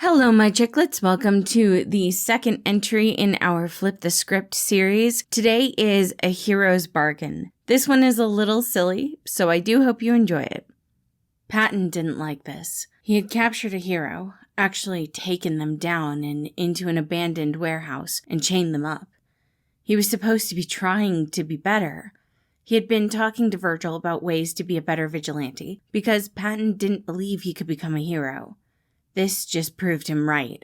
Hello, my chicklets. Welcome to the second entry in our Flip the Script series. Today is A Hero's Bargain. This one is a little silly, so I do hope you enjoy it. Patton didn't like this. He had captured a hero, actually taken them down and into an abandoned warehouse and chained them up. He was supposed to be trying to be better. He had been talking to Virgil about ways to be a better vigilante because Patton didn't believe he could become a hero. This just proved him right.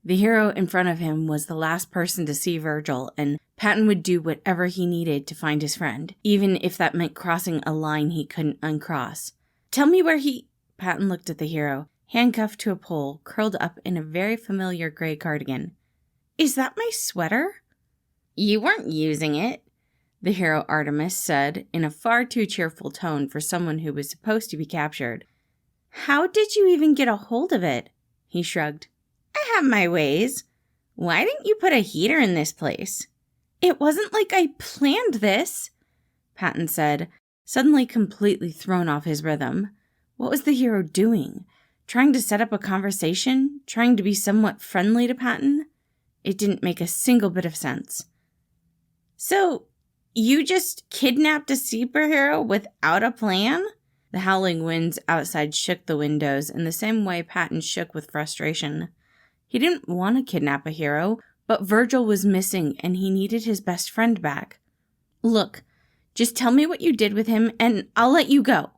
The hero in front of him was the last person to see Virgil, and Patton would do whatever he needed to find his friend, even if that meant crossing a line he couldn't uncross. Tell me where he... Patton looked at the hero, handcuffed to a pole, curled up in a very familiar gray cardigan. Is that my sweater? You weren't using it, the hero Artemis said in a far too cheerful tone for someone who was supposed to be captured. How did you even get a hold of it? He shrugged. I have my ways. Why didn't you put a heater in this place? It wasn't like I planned this, Patton said, suddenly completely thrown off his rhythm. What was the hero doing? Trying to set up a conversation? Trying to be somewhat friendly to Patton? It didn't make a single bit of sense. So, you just kidnapped a superhero without a plan? The howling winds outside shook the windows in the same way Patton shook with frustration. He didn't want to kidnap a hero, but Virgil was missing and he needed his best friend back. Look, just tell me what you did with him and I'll let you go.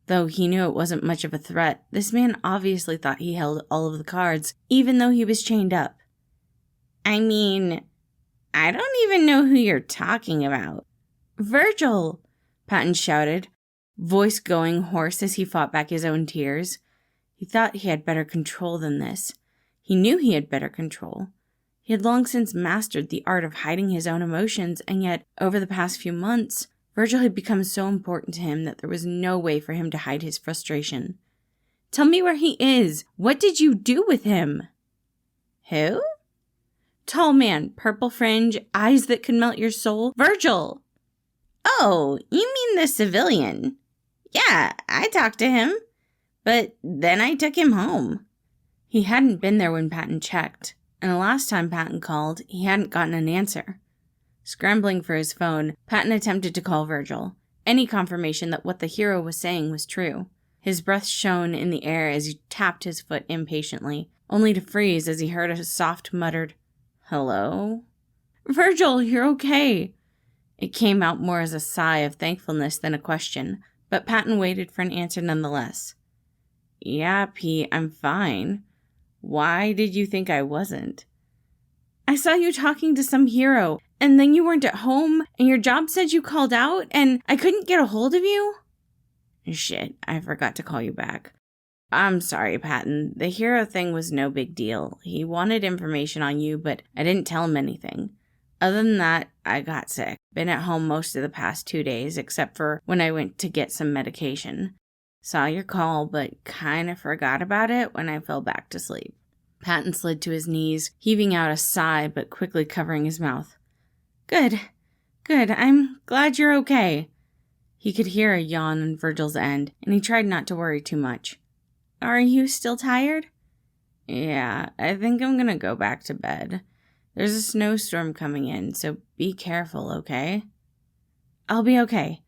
Though he knew it wasn't much of a threat, this man obviously thought he held all of the cards, even though he was chained up. I mean, I don't even know who you're talking about. Virgil, Patton shouted, voice going hoarse as he fought back his own tears. He thought he had better control than this. He knew he had better control. He had long since mastered the art of hiding his own emotions, and yet, over the past few months, Virgil had become so important to him that there was no way for him to hide his frustration. Tell me where he is. What did you do with him? Who? Tall man, purple fringe, eyes that could melt your soul. Virgil! Oh, you mean the civilian? Yeah, I talked to him, but then I took him home. He hadn't been there when Patton checked, and the last time Patton called, he hadn't gotten an answer. Scrambling for his phone, Patton attempted to call Virgil, any confirmation that what the hero was saying was true. His breath shone in the air as he tapped his foot impatiently, only to freeze as he heard a soft muttered, "Hello?" Virgil, you're okay. It came out more as a sigh of thankfulness than a question, but Patton waited for an answer nonetheless. Yeah, Pete, I'm fine. Why did you think I wasn't? I saw you talking to some hero, and then you weren't at home, and your job said you called out, and I couldn't get a hold of you? Shit, I forgot to call you back. I'm sorry, Patton. The hero thing was no big deal. He wanted information on you, but I didn't tell him anything. Other than that, I got sick. Been at home most of the past 2 days, except for when I went to get some medication. Saw your call, but kind of forgot about it when I fell back to sleep. Patton slid to his knees, heaving out a sigh, but quickly covering his mouth. Good. I'm glad you're okay. He could hear a yawn on Virgil's end, and he tried not to worry too much. Are you still tired? Yeah, I think I'm gonna go back to bed. There's a snowstorm coming in, so be careful, okay? I'll be okay.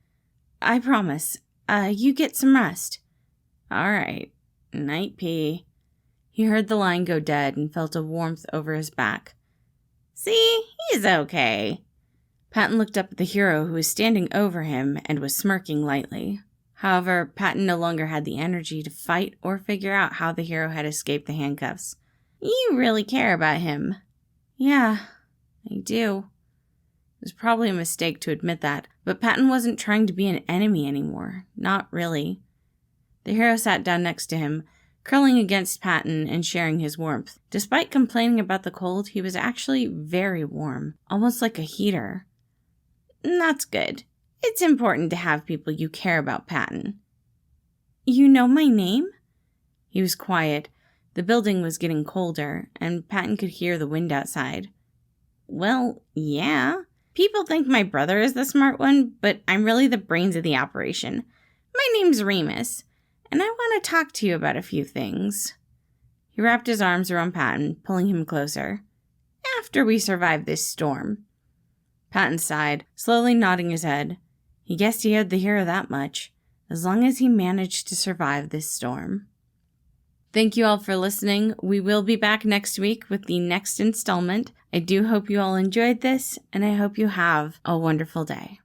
I promise. You get some rest. All right. Night, P. He heard the line go dead and felt a warmth over his back. See, he's okay. Patton looked up at the hero who was standing over him and was smirking lightly. However, Patton no longer had the energy to fight or figure out how the hero had escaped the handcuffs. You really care about him. Yeah, I do. It was probably a mistake to admit that, but Patton wasn't trying to be an enemy anymore. Not really. The hero sat down next to him, curling against Patton and sharing his warmth. Despite complaining about the cold, he was actually very warm, almost like a heater. That's good. It's important to have people you care about, Patton. You know my name? He was quiet. The building was getting colder, and Patton could hear the wind outside. Well, yeah. People think my brother is the smart one, but I'm really the brains of the operation. My name's Remus, and I want to talk to you about a few things. He wrapped his arms around Patton, pulling him closer. "After we survive this storm." Patton sighed, slowly nodding his head. He guessed he owed the hero that much, as long as he managed to survive this storm. Thank you all for listening. We will be back next week with the next installment. I do hope you all enjoyed this, and I hope you have a wonderful day.